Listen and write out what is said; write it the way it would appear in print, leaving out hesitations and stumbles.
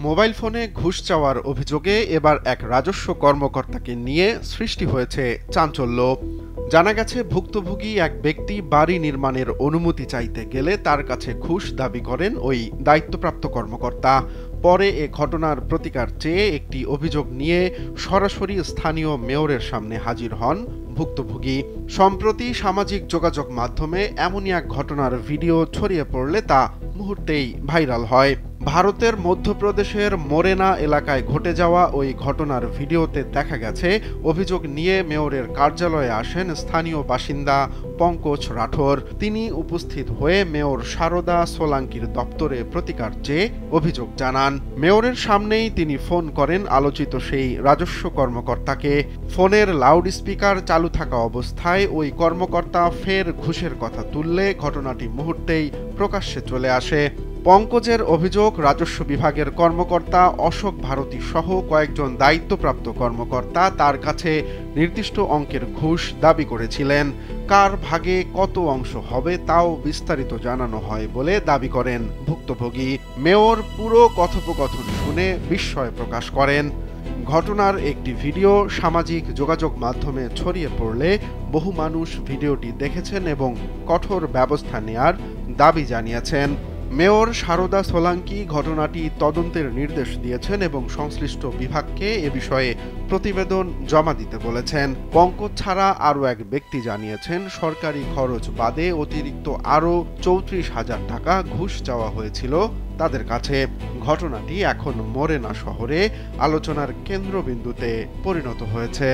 Mobile ফোনে ঘুষ চাওয়ার অভিযোগে এবার এক রাজস্ব কর্মকর্তাকে নিয়ে সৃষ্টি হয়েছে চাঞ্চল্য। জানা গেছে, ভুক্তভোগী এক ব্যক্তি বাড়ি নির্মাণের অনুমতি চাইতে গেলে তার কাছে ঘুষ দাবি করেন ওই দায়িত্বপ্রাপ্ত কর্মকর্তা। পরে এ ঘটনার প্রতিকার চেয়ে একটি অভিযোগ নিয়ে সরাসরি স্থানীয় মেয়রের সামনে হাজির হন ভুক্তভোগী। সম্প্রতি সামাজিক যোগাযোগ মাধ্যমে এমনই এক ঘটনার ভিডিও ছড়িয়ে পড়লে তা মুহূর্তেই ভাইরাল হয়। ভারতের মধ্যপ্রদেশের মোরেনা এলাকায় ঘটে যাওয়া ওই ঘটনার ভিডিওতে দেখা গেছে, অভিযোগ নিয়ে মেয়রের কার্যালয়ে আসেন স্থানীয় বাসিন্দা পঙ্কজ রাঠোর। তিনি উপস্থিত হয়ে মেয়র শারদা সোলাঙ্কির দপ্তরে প্রতিকার চেয়ে অভিযোগ জানান। মেয়রের সামনেই তিনি ফোন করেন আলোচিত সেই রাজস্ব কর্মকর্তাকে। ফোনের লাউড স্পিকার চালু থাকা অবস্থায় ওই কর্মকর্তা ফের ঘুষের কথা তুললে ঘটনাটি মুহূর্তেই প্রকাশ্যে চলে আসে। পঙ্কজের অভিযোগ, রাজস্ব বিভাগের কর্মকর্তা অশোক ভারতী সহ কয়েকজন দায়িত্বপ্রাপ্ত কর্মকর্তা তার কাছে নির্দিষ্ট অঙ্কের ঘুষ দাবি করেছিলেন। কার ভাগে কত অংশ হবে তাও বিস্তারিত জানানো হয় বলে দাবি করেন ভুক্তভোগী। মেয়র পুরো কথোপকথন শুনে বিস্ময় প্রকাশ করেন। ঘটনার একটি ভিডিও সামাজিক যোগাযোগ মাধ্যমে ছড়িয়ে পড়লে বহু মানুষ ভিডিওটি দেখেছেন এবং কঠোর ব্যবস্থা নেয়ার দাবি জানিয়েছেন। মেয়র শারদা সোলাঙ্কি ঘটনাটি তদন্তের নির্দেশ দিয়েছেন এবং সংশ্লিষ্ট বিভাগকে এ বিষয়ে প্রতিবেদন জমা দিতে বলেছেন। পঙ্কজ ছাড়া আরও এক ব্যক্তি জানিয়েছেন, সরকারি খরচ বাদে অতিরিক্ত আরও ৩৪,০০০ টাকা ঘুষ চাওয়া হয়েছিল তাদের কাছে। ঘটনাটি এখন মোরেনা শহরে আলোচনার কেন্দ্রবিন্দুতে পরিণত হয়েছে।